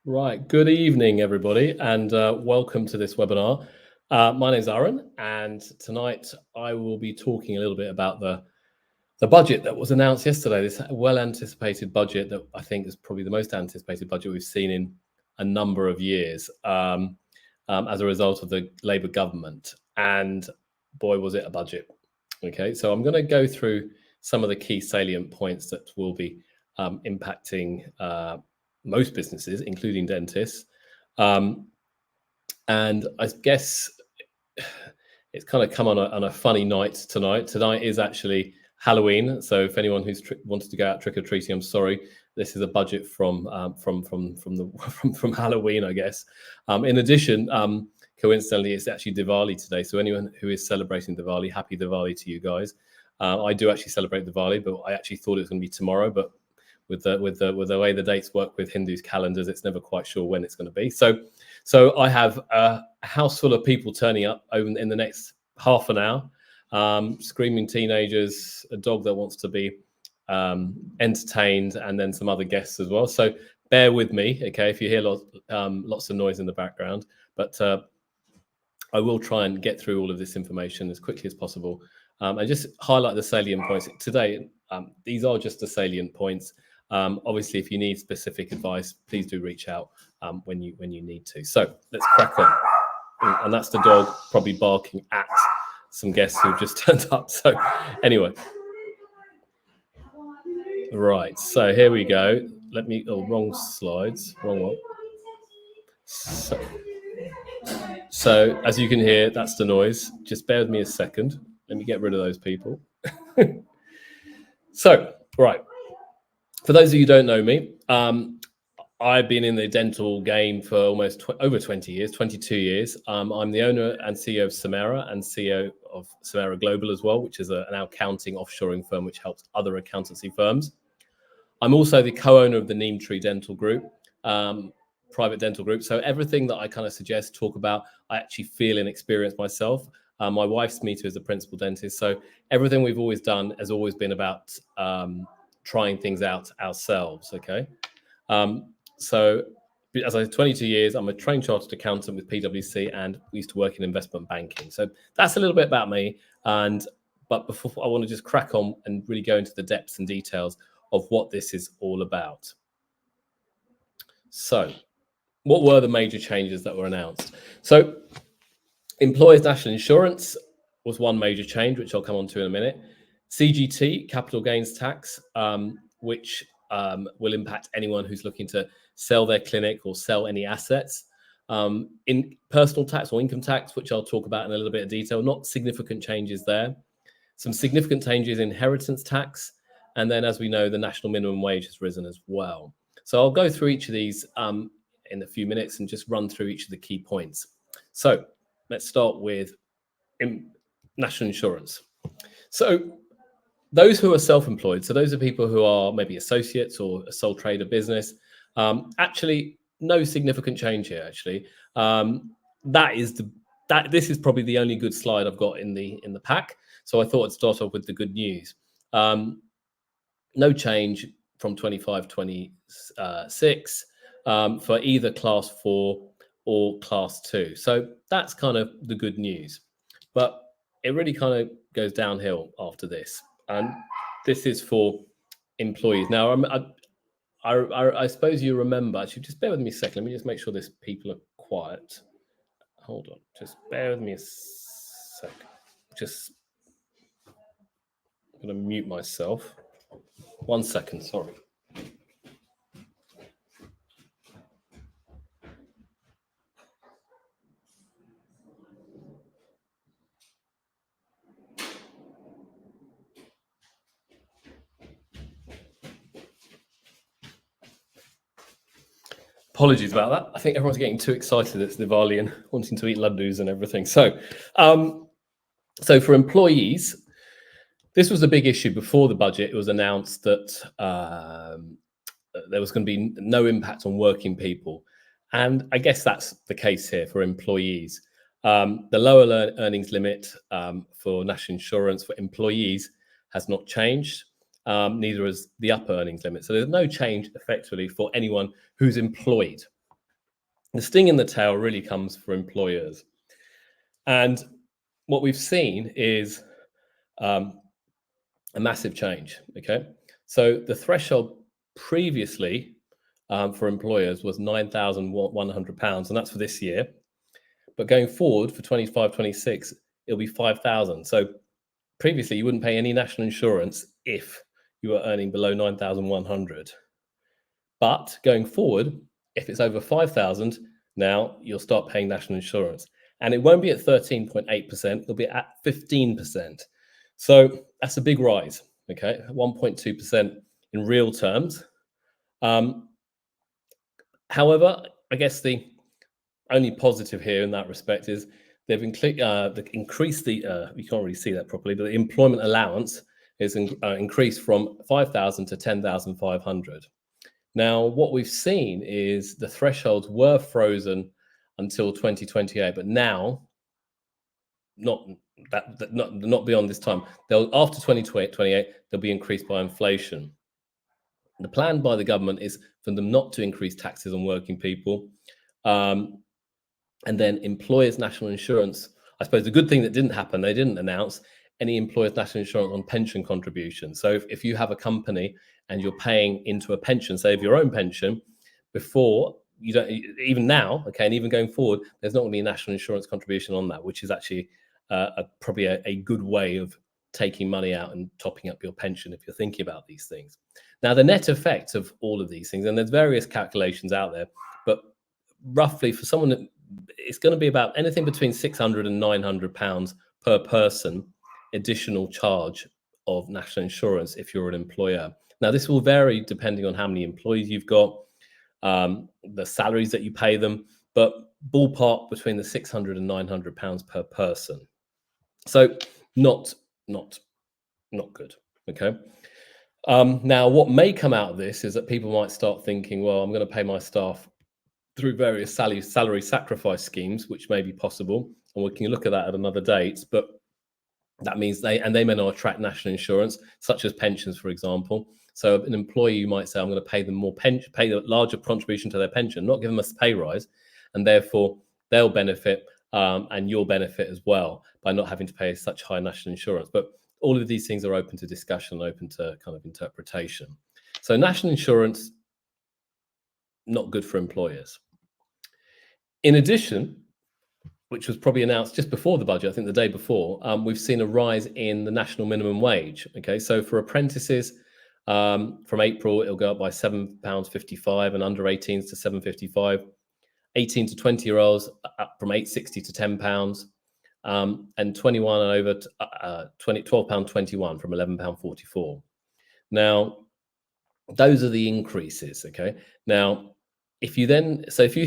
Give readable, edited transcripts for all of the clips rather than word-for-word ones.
Right. Good evening, everybody, and welcome to this webinar. My name is Arun, and tonight I will be talking a little bit about the budget that was announced yesterday. This well-anticipated budget that I think is probably the most anticipated budget we've seen in a number of years as a result of the Labour government. And boy, was it a budget. Okay, so I'm going to go through some of the key salient points that will be impacting most businesses, including dentists. And I guess it's kind of come on a funny night tonight. Tonight is actually Halloween, so if anyone who's wanted to go out trick or treating, I'm sorry. This is a budget from Halloween, I guess. In addition, coincidentally, it's actually Diwali today. So anyone who is celebrating Diwali, happy Diwali to you guys. I do actually celebrate Diwali, but I actually thought it was going to be tomorrow. But with the way the dates work with Hindus' calendars, it's never quite sure when it's going to be. So I have a house full of people turning up in the next half an hour, screaming teenagers, a dog that wants to be entertained, and then some other guests as well. So bear with me, okay, if you hear lots of noise in the background. But I will try and get through all of this information as quickly as possible and just highlight the salient points. Today, these are just the salient points. Obviously, if you need specific advice, please do reach out when you need to. So let's crack on. And that's the dog probably barking at some guests who've just turned up. So anyway. Right, so here we go. Wrong slides, wrong one. So as you can hear, that's the noise. Just bear with me a second. Let me get rid of those people. So, right. For those of you who don't know me, I've been in the dental game for almost over 20 years, 22 years. I'm the owner and CEO of Samera and CEO of Samera Global as well, which is an accounting offshoring firm which helps other accountancy firms. I'm also the co-owner of the Neem Tree Dental Group, private dental group. So everything that I kind of suggest, talk about, I actually feel and experience myself. My wife's Mita is the principal dentist. So everything we've always done has always been about trying things out ourselves, okay? So as I 22 years, I'm a trained chartered accountant with PwC and we used to work in investment banking. So that's a little bit about me. But before I want to just crack on and really go into the depths and details of what this is all about. So what were the major changes that were announced? So employers' national insurance was one major change, which I'll come on to in a minute. CGT, capital gains tax, which will impact anyone who's looking to sell their clinic or sell any assets. In personal tax or income tax, which I'll talk about in a little bit of detail, not significant changes there. Some significant changes in inheritance tax. And then, as we know, the national minimum wage has risen as well. So I'll go through each of these in a few minutes and just run through each of the key points. So let's start with national insurance. So those who are self-employed, so those are people who are maybe associates or a sole trader business, actually no significant change here. Actually, this is probably the only good slide I've got in the pack. So I thought I'd start off with the good news. No change from 25-26 for either class 4 or class 2. So that's kind of the good news. But it really kind of goes downhill after this. And this is for employees. Now, I suppose you remember, actually, just bear with me a second. Let me just make sure people are quiet. Hold on. Just bear with me a second. I'm going to mute myself. 1 second, sorry. Apologies about that. I think everyone's getting too excited. It's Diwali and wanting to eat laddus and everything. So for employees, this was a big issue before the budget. It was announced that there was going to be no impact on working people. And I guess that's the case here for employees. The lower earnings limit for national insurance for employees has not changed. Neither has the upper earnings limit. So there's no change effectively for anyone who's employed. The sting in the tail really comes for employers. And what we've seen is a massive change, okay? So the threshold previously for employers was £9,100, and that's for this year. But going forward for 25, 26, it'll be 5,000. So previously you wouldn't pay any national insurance if you were earning below 9,100. But going forward, if it's over 5,000, now you'll start paying national insurance. And it won't be at 13.8%, it'll be at 15%. So that's a big rise, okay? 1.2% in real terms. However, I guess the only positive here in that respect is they've increased the, you can't really see that properly, but the employment allowance is increased from 5,000 to 10,500. Now, what we've seen is the thresholds were frozen until 2028, but now, not beyond this time. After 2028, they'll be increased by inflation. The plan by the government is for them not to increase taxes on working people. And then employers' national insurance. I suppose the good thing that didn't happen, they didn't announce any employers' national insurance on pension contributions. So if you have a company and you're paying into a pension, say of your own pension, before you don't, even now, okay, and even going forward, there's not going to be a national insurance contribution on that, which is actually probably a good way of taking money out and topping up your pension if you're thinking about these things. Now, the net effect of all of these things, and there's various calculations out there, but roughly for someone that it's going to be about anything between £600 and £900 per person additional charge of national insurance if you're an employer. Now, this will vary depending on how many employees you've got, the salaries that you pay them, but ballpark between the £600 and £900 per person. So not good, okay? Now, what may come out of this is that people might start thinking, well, I'm going to pay my staff through various salary sacrifice schemes, which may be possible, and we can look at that at another date. But that means they may not attract national insurance, such as pensions, for example. So an employee, you might say, I'm going to pay them more pension, pay a larger contribution to their pension, not give them a pay rise, and therefore they'll benefit and you'll benefit as well by not having to pay such high national insurance. But all of these things are open to discussion, open to kind of interpretation. So national insurance, not good for employers. In addition, which was probably announced just before the budget, I think the day before, we've seen a rise in the national minimum wage. Okay, so for apprentices, from April, it'll go up by £7.55 and under 18s to £7.55. 18 to 20-year-olds up from £8.60 to £10, and 21 and over to £12.21 from £11.44. Now, those are the increases. Okay, now if you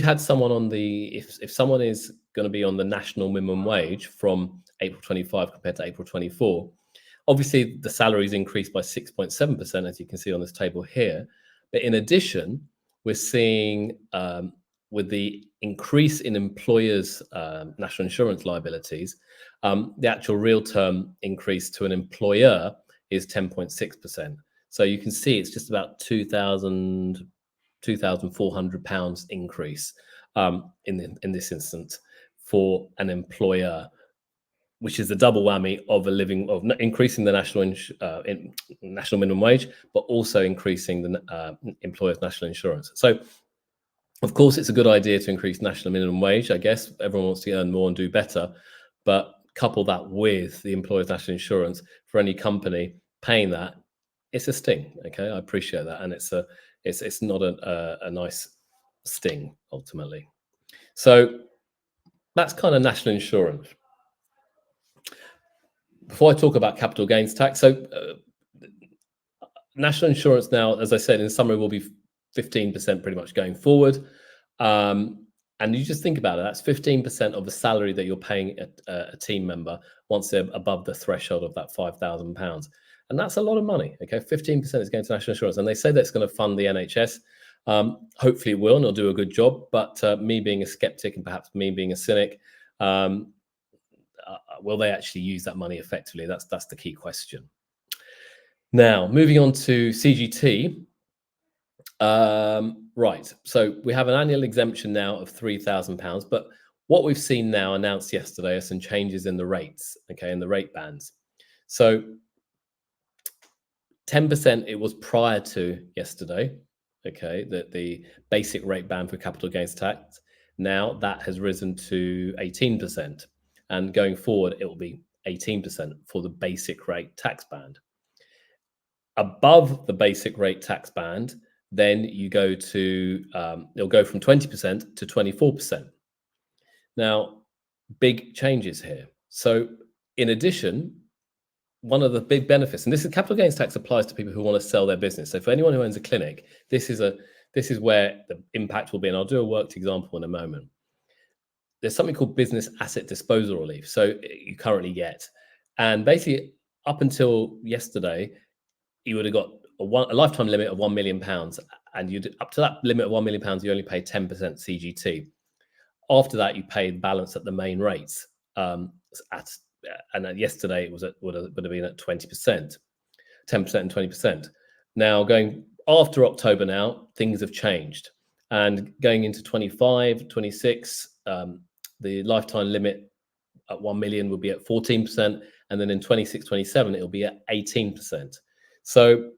had someone on if someone is going to be on the national minimum wage from April 25 compared to April 24, obviously the salaries increased by 6.7%, as you can see on this table here. But in addition, we're seeing with the increase in employers' national insurance liabilities, the actual real term increase to an employer is 10.6%. So you can see it's just about £2,400 increase in this instance for an employer, which is the double whammy of increasing the national minimum wage, but also increasing the employer's national insurance. So, of course, it's a good idea to increase national minimum wage. I guess everyone wants to earn more and do better, but couple that with the employer's national insurance for any company paying that, it's a sting. Okay, I appreciate that, and it's not a nice sting ultimately. So that's kind of national insurance. Before I talk about capital gains tax, so national insurance now, as I said, in summary, will be 15% pretty much going forward. And you just think about it, that's 15% of the salary that you're paying a team member once they're above the threshold of that £5,000. And that's a lot of money, okay? 15% is going to national insurance. And they say that's going to fund the NHS. Hopefully it will, and it'll do a good job. But me being a skeptic and perhaps me being a cynic, will they actually use that money effectively? That's the key question. Now, moving on to CGT. Right. So we have an annual exemption now of £3,000, but what we've seen now announced yesterday are some changes in the rates, okay, in the rate bands. So 10% it was prior to yesterday, okay, that the basic rate band for capital gains tax. Now that has risen to 18%. And going forward, it will be 18% for the basic rate tax band. Above the basic rate tax band, then you go to, it'll go from 20% to 24%. Now, big changes here. So in addition, one of the big benefits, and this is capital gains tax applies to people who want to sell their business. So for anyone who owns a clinic, this is where the impact will be. And I'll do a worked example in a moment. There's something called business asset disposal relief. So you currently get, and basically up until yesterday, you would have got a lifetime limit of £1 million, and you'd up to that limit of £1 million, you only pay 10% CGT. After that, you pay the balance at the main rates. And yesterday it would have been at 20%, 10% and 20%. Now going after October, now things have changed, and going into 25, 26, the lifetime limit at 1 million will be at 14%, and then in 26, 27 it'll be at 18%. So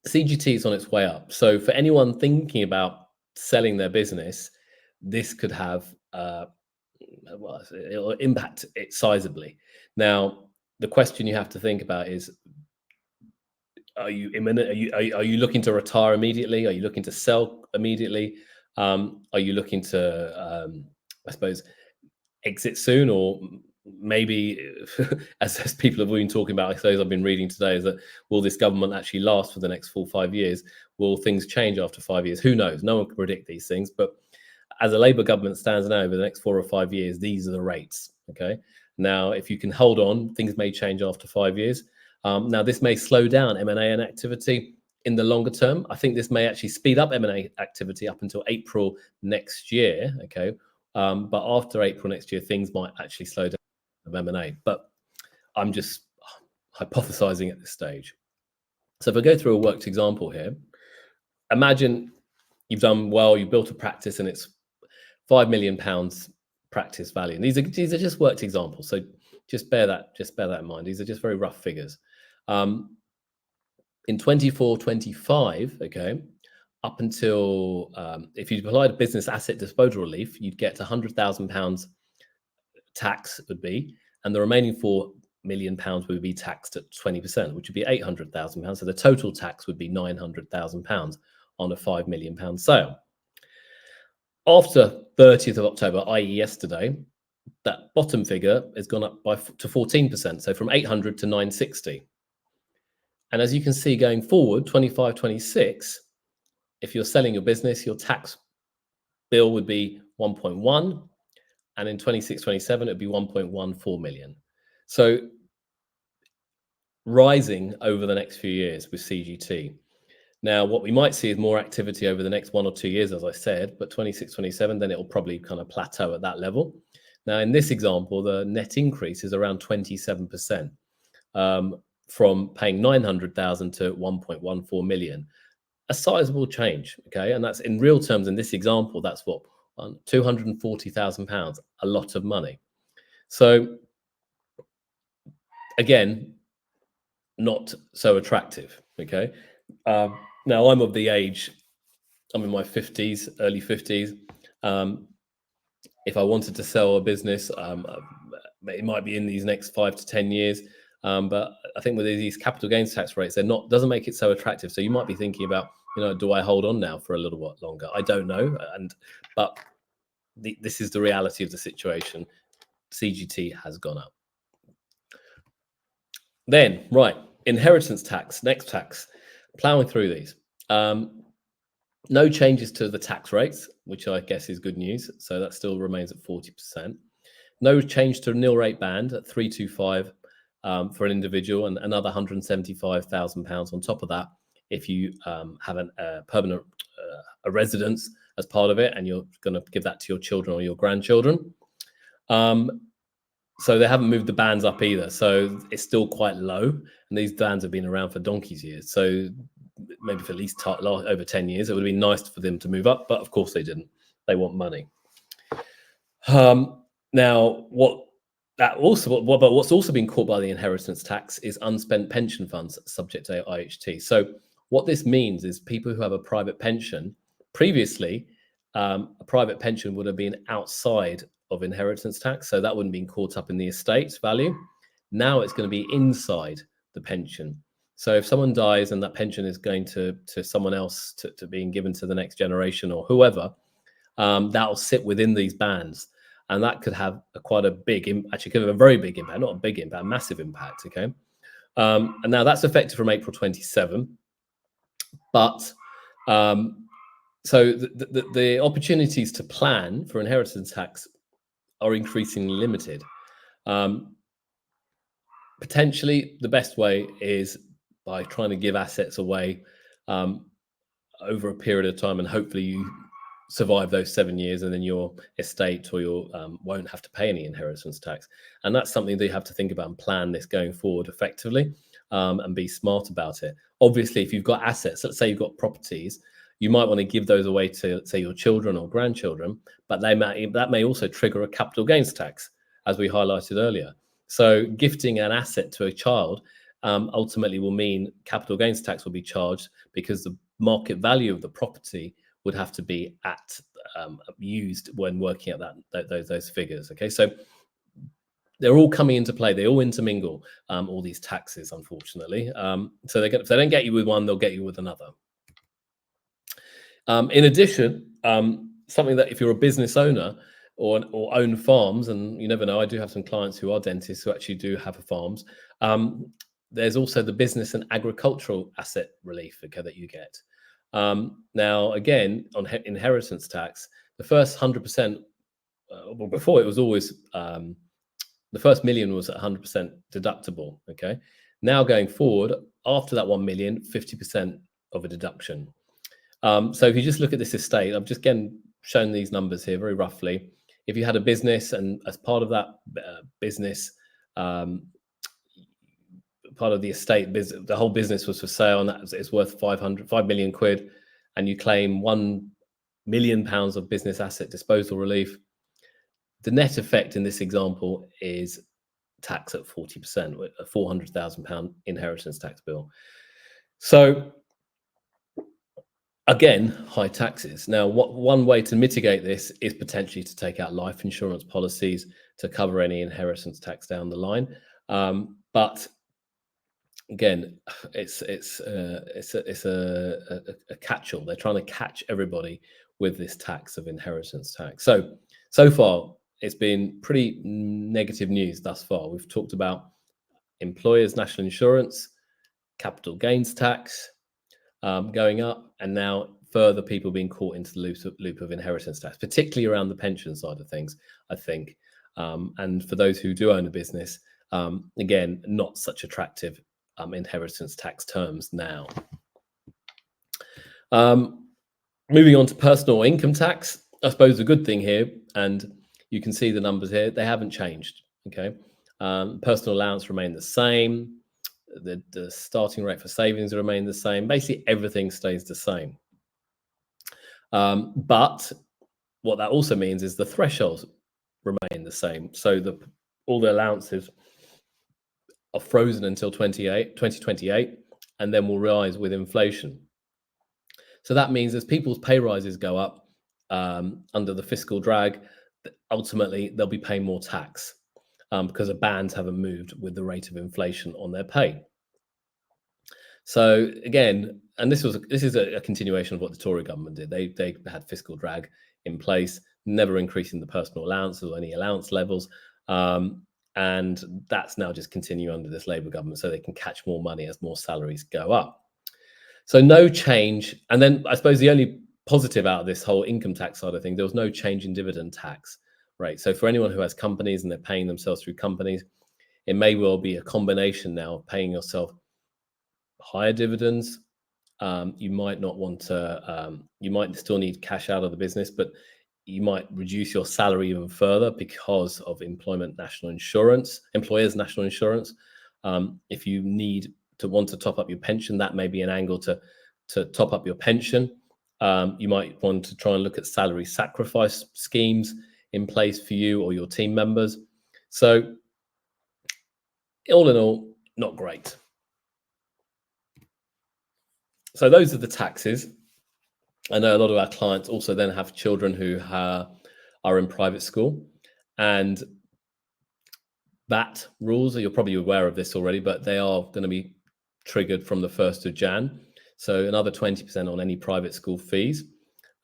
CGT is on its way up. So for anyone thinking about selling their business, this could have it'll impact it sizably. Now, the question you have to think about is: are you imminent? Are you looking to retire immediately? Are you looking to sell immediately? Are you looking to, I suppose, exit soon, or maybe as people have been talking about, I suppose I've been reading today, is that will this government actually last for the next 4 or 5 years? Will things change after 5 years? Who knows? No one can predict these things. But as a Labour government stands now, over the next 4 or 5 years, these are the rates. Okay. Now, if you can hold on, things may change after 5 years. Now, this may slow down M&A and activity in the longer term. I think this may actually speed up M&A activity up until April next year. Okay. But after April next year, things might actually slow down of M&A. But I'm just hypothesizing at this stage. So if I go through a worked example here, imagine you've done well, you built a practice, and it's £5 million practice value. And these are just worked examples. So just bear that in mind. These are just very rough figures. In 24, 25, okay, up until if you applied a business asset disposal relief, you'd get £100,000 tax would be, and the remaining £4 million would be taxed at 20%, which would be £800,000. So the total tax would be £900,000 on a £5 million sale. After 30th of October, i.e. yesterday, that bottom figure has gone up to 14%, so from 800 to 960. And as you can see going forward, 25, 26, if you're selling your business, your tax bill would be 1.1, and in 26, 27, it would be 1.14 million. So rising over the next few years with CGT. Now, what we might see is more activity over the next 1 or 2 years, as I said, but 26, 27, then it will probably kind of plateau at that level. Now, in this example, the net increase is around 27%, from paying 900,000 to 1.14 million. A sizable change, okay? And that's in real terms, in this example, that's what, £240,000, a lot of money. So again, not so attractive, okay? Now, I'm of the age, I'm in my 50s, early 50s. If I wanted to sell a business, it might be in these next 5 to 10 years. But I think with these capital gains tax rates, doesn't make it so attractive. So you might be thinking about, do I hold on now for a little while longer? I don't know. But this is the reality of the situation. CGT has gone up. Then, right, inheritance tax, next tax, plowing through these. No changes to the tax rates, which I guess is good news. So that still remains at 40%. No change to nil rate band at 325 for an individual, and another £175,000 on top of that if you have a permanent a residence as part of it, and you're going to give that to your children or your grandchildren. So they haven't moved the bands up either. So it's still quite low, and these bands have been around for donkey's years. So maybe for at least over 10 years. It would have been nice for them to move up, but of course they didn't. They want money. Now, what's also been caught by the inheritance tax is unspent pension funds subject to IHT. So what this means is people who have a private pension, previously, a private pension would have been outside of inheritance tax, so that wouldn't have been caught up in the estate's value. Now it's going to be inside the pension. So if someone dies and that pension is going to someone else, to being given to the next generation or whoever, that'll sit within these bands. And that could have quite a big, actually could have a very big impact, not a big impact, a massive impact, okay? And now that's effective from April 27. But so the opportunities to plan for inheritance tax are increasingly limited. Potentially, the best way is by trying to give assets away over a period of time, and hopefully you survive those 7 years, and then your estate or your won't have to pay any inheritance tax. And that's something that you have to think about and plan this going forward effectively, and be smart about it. Obviously, if you've got assets, let's say you've got properties, you might want to give those away to, say, your children or grandchildren, but that may also trigger a capital gains tax, as we highlighted earlier. So gifting an asset to a child ultimately will mean capital gains tax will be charged, because the market value of the property would have to be used when working at those figures. Okay, so they're all coming into play. They all intermingle, all these taxes, unfortunately. So if they don't get you with one, they'll get you with another. In addition, something that if you're a business owner or own farms, and you never know, I do have some clients who are dentists who actually do have farms. There's also the business and agricultural asset relief, okay, that you get. Now, again, on inheritance tax, the first 100%, well, before it was always, the first million was 100% deductible, okay? Now going forward, after that 1 million, 50% of a deduction. So if you just look at this estate, I've just again shown these numbers here very roughly. If you had a business, and as part of that business, part of the estate business, the whole business was for sale, and that it's worth 5 million quid, and you claim £1 million of business asset disposal relief, the net effect in this example is tax at 40%, with a £400,000 inheritance tax bill. So again, high taxes. Now, one way to mitigate this is potentially to take out life insurance policies to cover any inheritance tax down the line. But again, it's a catch-all. They're trying to catch everybody with this tax of inheritance tax. So far, it's been pretty negative news thus far. We've talked about employers' national insurance, capital gains tax going up, and now further people being caught into the loop of inheritance tax, particularly around the pension side of things, I think. And for those who do own a business, again, not such attractive inheritance tax terms now. Moving on to personal income tax, I suppose the good thing here, and you can see the numbers here, they haven't changed. Okay, personal allowance remain the same. The starting rate for savings remain the same. Basically, everything stays the same. But what that also means is the thresholds remain the same. So all the allowances are frozen until 2028, and then will rise with inflation. So that means as people's pay rises go up under the fiscal drag, ultimately they'll be paying more tax because the bands haven't moved with the rate of inflation on their pay. So again, and this is a continuation of what the Tory government did. They had fiscal drag in place, never increasing the personal allowances or any allowance levels. And that's now just continuing under this Labour government, so they can catch more money as more salaries go up. So no change. And then I suppose the only positive out of this whole income tax side of things, there was no change in dividend tax rate. So for anyone who has companies and they're paying themselves through companies, it may well be a combination now of paying yourself higher dividends. You might not want to, you might still need cash out of the business, but you might reduce your salary even further because of employers' national insurance. If you want to top up your pension, that may be an angle to to top up your pension. You might want to try and look at salary sacrifice schemes in place for you or your team members. So all in all, not great. So those are the taxes. I know a lot of our clients also then have children who are in private school, and VAT rules, you're probably aware of this already, but they are going to be triggered from the 1st of Jan. So another 20% on any private school fees.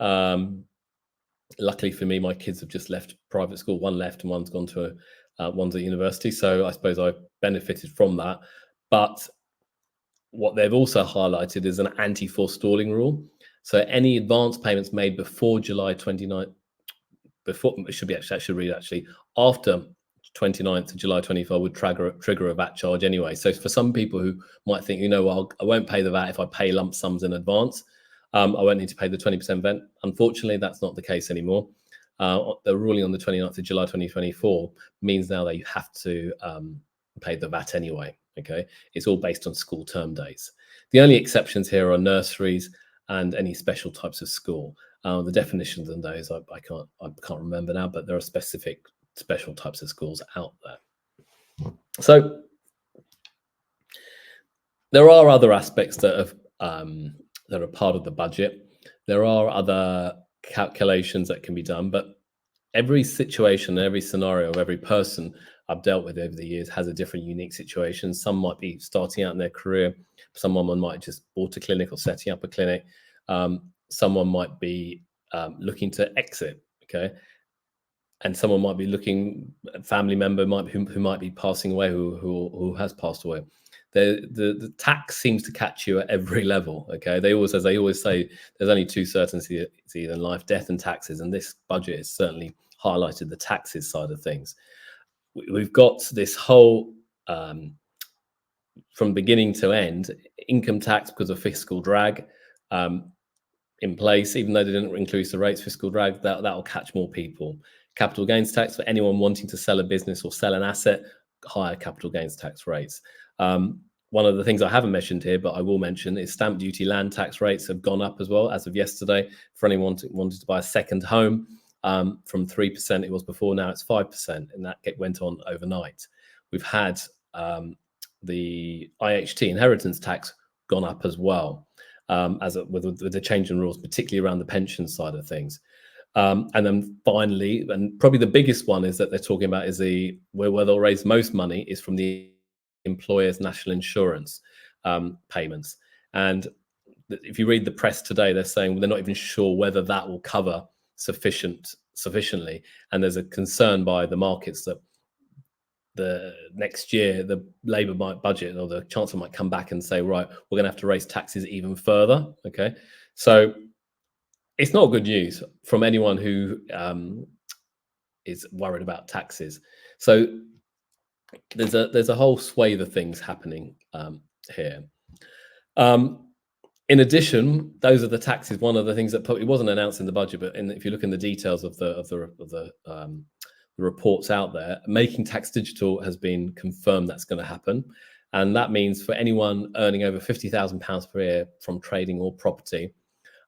Luckily for me, my kids have just left private school. One left and one's gone to one's at university. So I suppose I benefited from that. But what they've also highlighted is an anti-forestalling rule. So any advance payments made before July 29th, it should be actually, I should read actually, after 29th of July 25 would trigger a VAT charge anyway. So for some people who might think, well, I won't pay the VAT if I pay lump sums in advance. I won't need to pay the 20% VAT. Unfortunately, that's not the case anymore. The ruling on the 29th of July 2024 means now that you have to pay the VAT anyway. Okay, it's all based on school term days. The only exceptions here are nurseries and any special types of school. The definitions of those I can't remember now, but there are specific special types of schools out there. So there are other aspects that are part of the budget. There are other calculations that can be done, but every situation, every scenario of every person I've dealt with over the years has a different unique situation. Some might be starting out in their career. Someone might just bought a clinic or setting up a clinic. Someone might be looking to exit, okay? And someone might be looking, a family member who might be passing away, who has passed away. The tax seems to catch you at every level, okay? They always say, there's only two certainties in life, death and taxes, and this budget has certainly highlighted the taxes side of things. We've got this whole, from beginning to end, income tax because of fiscal drag in place, even though they didn't increase the rates, fiscal drag, that'll catch more people. Capital gains tax for anyone wanting to sell a business or sell an asset, higher capital gains tax rates. One of the things I haven't mentioned here, but I will mention, is stamp duty land tax rates have gone up as well as of yesterday for anyone wanted to buy a second home. From 3% it was before, now it's 5%, and that went on overnight. We've had the IHT, inheritance tax, gone up as well, with the change in rules, particularly around the pension side of things. And then finally, and probably the biggest one is that they're talking about is where they'll raise most money is from the employer's national insurance payments. And if you read the press today, they're saying they're not even sure whether that will cover sufficiently. And there's a concern by the markets that the next year the Labour budget or the Chancellor might come back and say, right, we're going to have to raise taxes even further. Okay, so it's not good news from anyone who is worried about taxes. So there's a whole swathe of things happening here. In addition, those are the taxes. One of the things that probably wasn't announced in the budget, but if you look in the details of the reports out there, making tax digital has been confirmed that's going to happen, and that means for anyone earning over £50,000 per year from trading or property,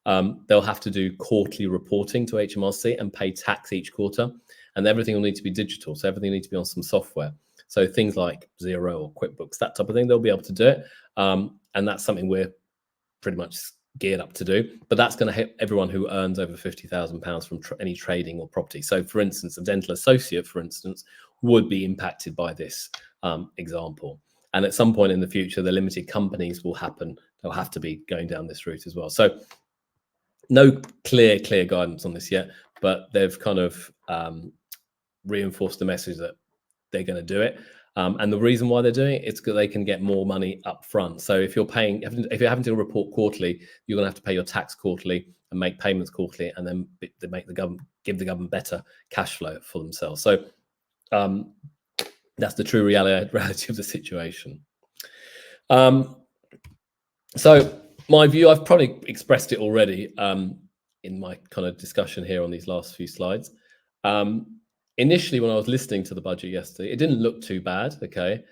they'll have to do quarterly reporting to HMRC and pay tax each quarter, and everything will need to be digital. So everything needs to be on some software. So things like Xero or QuickBooks, that type of thing, they'll be able to do it, and that's something we're pretty much geared up to do. But that's going to hit everyone who earns over £50,000 from any trading or property. So for instance, a dental associate, for instance, would be impacted by this example. And at some point in the future, the limited companies will happen. They'll have to be going down this route as well. So no clear guidance on this yet, but they've kind of reinforced the message that they're going to do it. And the reason why they're doing it is because they can get more money up front. So if you're having to report quarterly, you're going to have to pay your tax quarterly and make payments quarterly, and then they give the government better cash flow for themselves. So that's the true reality of the situation. So my view, I've probably expressed it already in my kind of discussion here on these last few slides. Initially, when I was listening to the budget yesterday, it didn't look too bad, okay?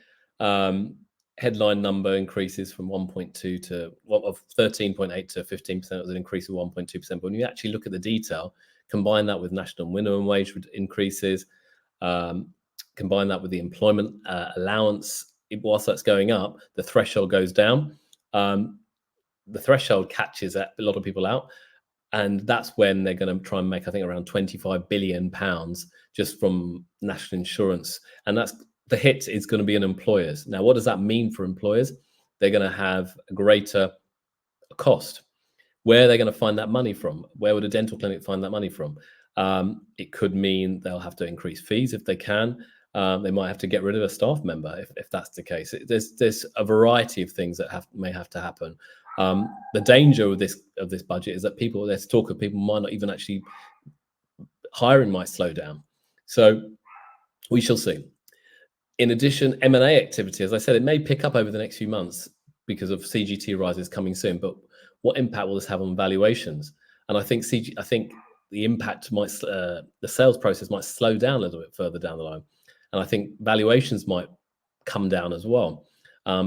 headline number increases from 1.2 to of 13.8 to 15%, was an increase of 1.2%. But when you actually look at the detail, combine that with national minimum wage increases, combine that with the employment allowance, whilst that's going up, the threshold goes down. The threshold catches a lot of people out. And that's when they're going to try and make, I think, around £25 billion just from national insurance. And that's the hit is going to be on employers. Now, what does that mean for employers? They're going to have a greater cost. Where are they going to find that money from? Where would a dental clinic find that money from? It could mean they'll have to increase fees if they can. They might have to get rid of a staff member if that's the case. There's a variety of things that may have to happen. The danger of this budget is that there's talk of people might not even actually, hiring might slow down. So we shall see. In addition, M&A activity, as I said, it may pick up over the next few months because of CGT rises coming soon. But what impact will this have on valuations? And I think the impact might, the sales process might slow down a little bit further down the line. And I think valuations might come down as well,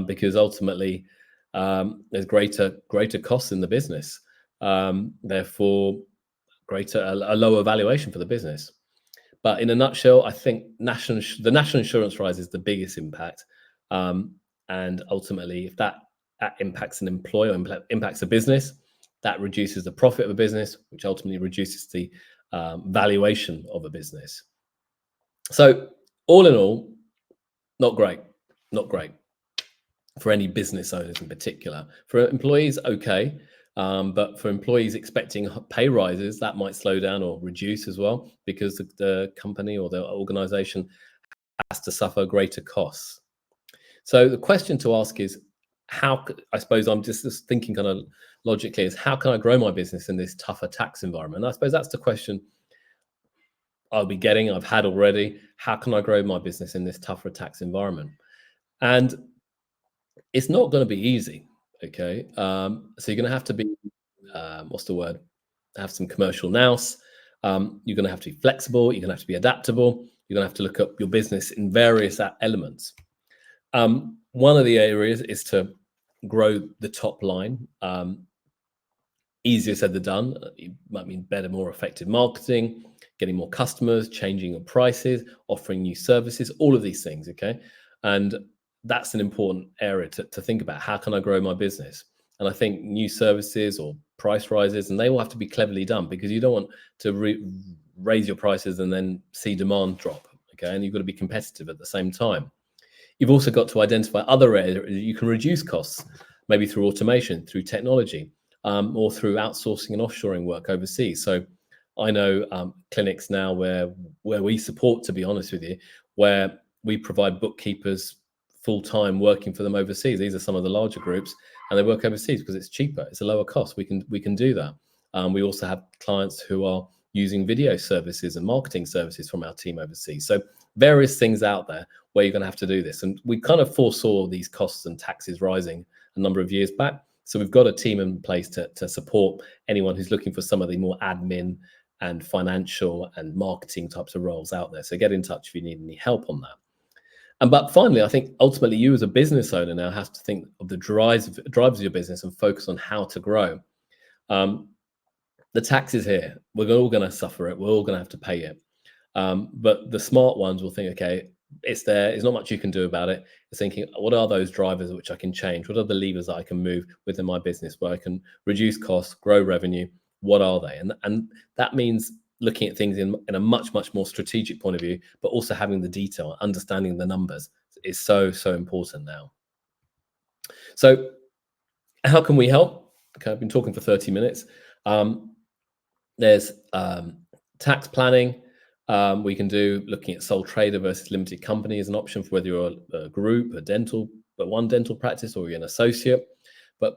because ultimately there's greater costs in the business, therefore a lower valuation for the business. But in a nutshell, I think the national insurance rise is the biggest impact, and ultimately, if that impacts an employer, impacts a business, that reduces the profit of a business, which ultimately reduces the valuation of a business. So all in all, not great for any business owners in particular. For employees, okay. But for employees expecting pay rises, that might slow down or reduce as well, because the company or the organization has to suffer greater costs. So the question to ask is, I suppose I'm just thinking kind of logically, is how can I grow my business in this tougher tax environment? And I suppose that's the question I've had already. How can I grow my business in this tougher tax environment? And it's not going to be easy. Okay. So you're going to have to be, have some commercial nous. You're going to have to be flexible. You're going to have to be adaptable. You're going to have to look up your business in various elements. One of the areas is to grow the top line. Easier said than done. It might mean better, more effective marketing, getting more customers, changing your prices, offering new services, all of these things. Okay. And that's an important area to think about. How can I grow my business? And I think new services or price rises, and they will have to be cleverly done, because you don't want to raise your prices and then see demand drop. Okay. And you've got to be competitive at the same time. You've also got to identify other areas you can reduce costs, maybe through automation, through technology, or through outsourcing and offshoring work overseas. So I know clinics now where we support, to be honest with you, where we provide bookkeepers full-time working for them overseas. These are some of the larger groups, and they work overseas because it's cheaper. It's a lower cost. We can do that. We also have clients who are using video services and marketing services from our team overseas. So various things out there where you're going to have to do this. And we kind of foresaw these costs and taxes rising a number of years back. So we've got a team in place to support anyone who's looking for some of the more admin and financial and marketing types of roles out there. So get in touch if you need any help on that. But finally, I think ultimately you as a business owner now have to think of the drives of your business and focus on how to grow. The tax is here. We're all going to suffer it. We're all going to have to pay it. But the smart ones will think, okay, it's there. There's not much you can do about it. It's thinking, what are those drivers which I can change? What are the levers that I can move within my business where I can reduce costs, grow revenue? What are they? And that means looking at things in a much, much more strategic point of view, but also having the detail, understanding the numbers is so important now. So how can we help? Okay, I've been talking for 30 minutes. There's tax planning. We can do looking at sole trader versus limited company as an option for whether you're a group, one dental practice, or you're an associate. But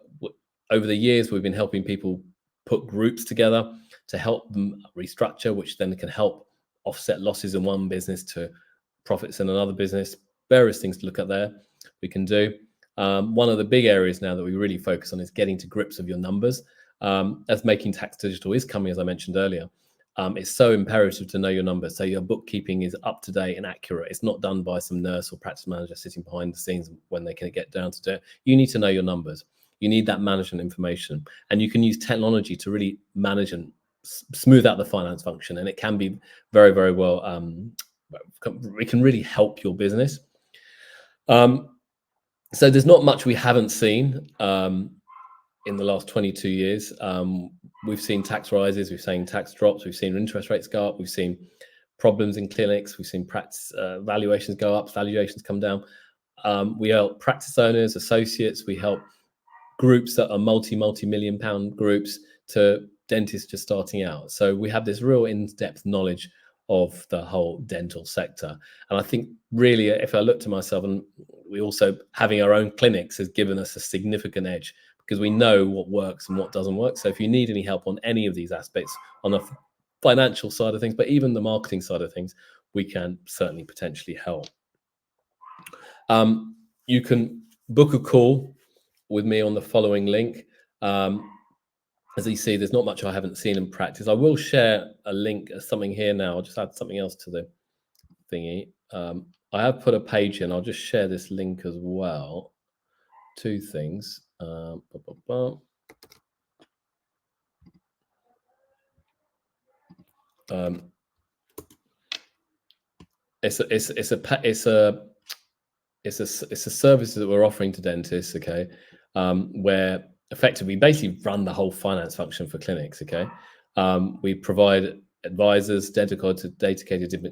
over the years, we've been helping people put groups together to help them restructure, which then can help offset losses in one business to profits in another business. Various things to look at there we can do. One of the big areas now that we really focus on is getting to grips of your numbers. As Making Tax Digital is coming, as I mentioned earlier, it's so imperative to know your numbers. So your bookkeeping is up to date and accurate. It's not done by some nurse or practice manager sitting behind the scenes when they can get down to do it. You need to know your numbers. You need that management information, and you can use technology to really manage and smooth out the finance function. And it can be very, very well. It can really help your business. So there's not much we haven't seen in the last 22 years. We've seen tax rises, we've seen tax drops, we've seen interest rates go up, we've seen problems in clinics, we've seen practice valuations go up, valuations come down. We help practice owners, associates, we help groups that are multi-million pound groups to dentists just starting out. So we have this real in-depth knowledge of the whole dental sector. And I think really, if I look to myself, and we also having our own clinics has given us a significant edge, because we know what works and what doesn't work. So if you need any help on any of these aspects, on the financial side of things, but even the marketing side of things, we can certainly potentially help. You can book a call with me on the following link. As you see, there's not much I haven't seen in practice. I will share a link, something here now. I'll just add something else to the thingy. I have put a page in. I'll just share this link as well. Two things. It's a service that we're offering to dentists, okay, where effectively we basically run the whole finance function for clinics, okay. We provide advisors, dedicated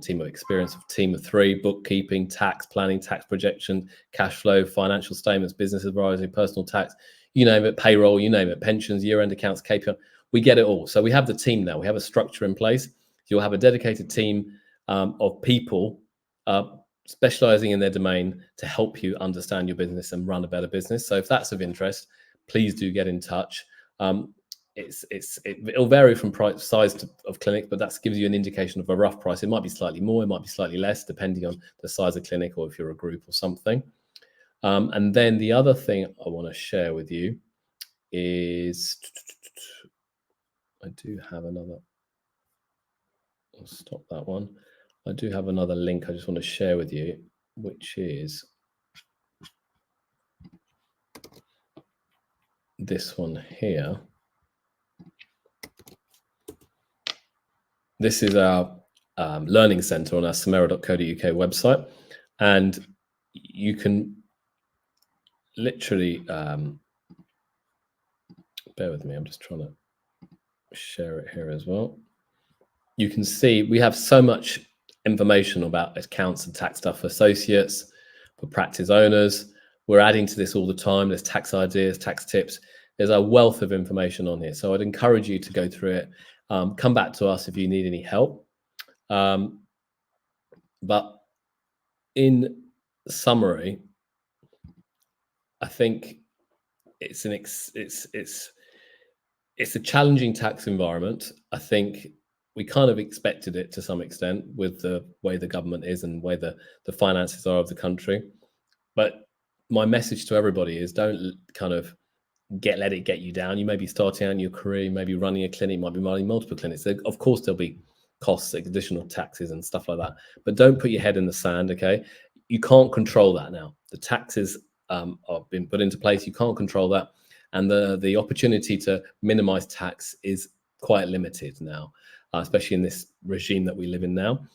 team of experience, team of 3, bookkeeping, tax planning, tax projection, cash flow, financial statements, business advisory, personal tax, you name it, payroll, you name it, pensions, year-end accounts, KPI. We get it all. So we have the team now. We have a structure in place. You'll have a dedicated team of people specializing in their domain to help you understand your business and run a better business. So if that's of interest, please do get in touch. It'll vary from size of clinic, but that gives you an indication of a rough price. It might be slightly more, it might be slightly less, depending on the size of clinic or if you're a group or something. And then the other thing I want to share with you is, I do have another, I'll stop that one. I do have another link I just want to share with you, which is this one here. This is our learning center on our samera.co.uk website, and you can literally bear with me, I'm just trying to share it here as well. You can see we have so much information about accounts and tax stuff for associates, for practice owners. We're adding to this all the time. There's tax ideas, tax tips. There's a wealth of information on here. So I'd encourage you to go through it. Come back to us if you need any help. But in summary, I think it's a challenging tax environment. I think we kind of expected it to some extent with the way the government is and way the finances are of the country. But my message to everybody is don't kind of let it get you down. You may be starting out in your career, you may be running a clinic, might be running multiple clinics. Of course, there'll be costs, additional taxes and stuff like that. But don't put your head in the sand, okay? You can't control that now. The taxes have been put into place. You can't control that. And the opportunity to minimize tax is quite limited now, especially in this regime that we live in now.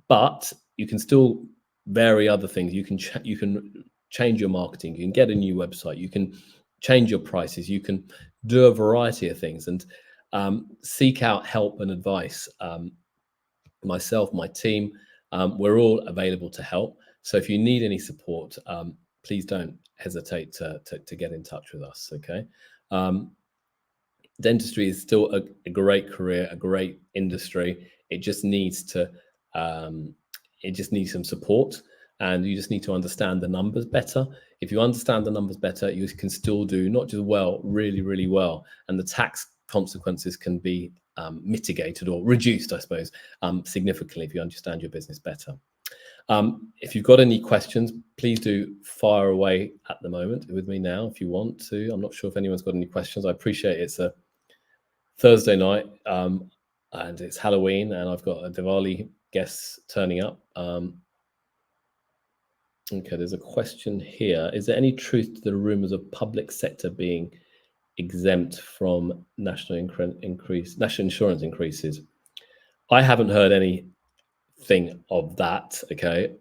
But you can still vary other things. You can change your marketing. You can get a new website. You can change your prices. You can do a variety of things and seek out help and advice. Myself, my team, we're all available to help. So if you need any support, please don't hesitate to get in touch with us. Okay. Dentistry is still a great career, a great industry. It just needs some support, and you just need to understand the numbers better. If you understand the numbers better, you can still do not just well, really, really well, and the tax consequences can be mitigated or reduced, I suppose, significantly if you understand your business better. If you've got any questions, please do fire away at the moment with me now if you want to. I'm not sure if anyone's got any questions. I appreciate it's a Thursday night. and it's Halloween, and I've got a Diwali guests turning up. Okay, there's a question here. Is there any truth to the rumors of public sector being exempt from national insurance increases? I haven't heard anything of that. Okay,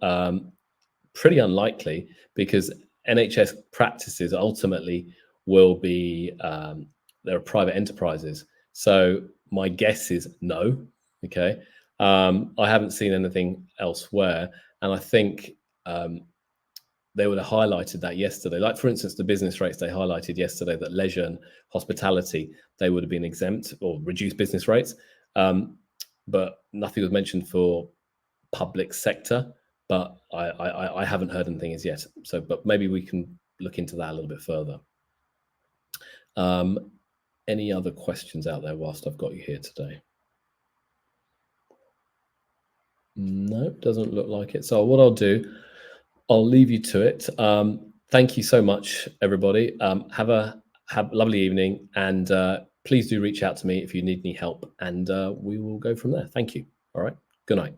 pretty unlikely, because NHS practices ultimately will be they're private enterprises. So my guess is no. Okay, I haven't seen anything elsewhere, and I think they would have highlighted that yesterday. Like, for instance, the business rates, they highlighted yesterday that leisure and hospitality, they would have been exempt or reduced business rates. But nothing was mentioned for public sector, but I haven't heard anything as yet. So, but maybe we can look into that a little bit further. Any other questions out there whilst I've got you here today? No, doesn't look like it. So what I'll do, I'll leave you to it. Thank you so much, everybody. Have a lovely evening, and please do reach out to me if you need any help, and we will go from there. Thank you. All right. Good night.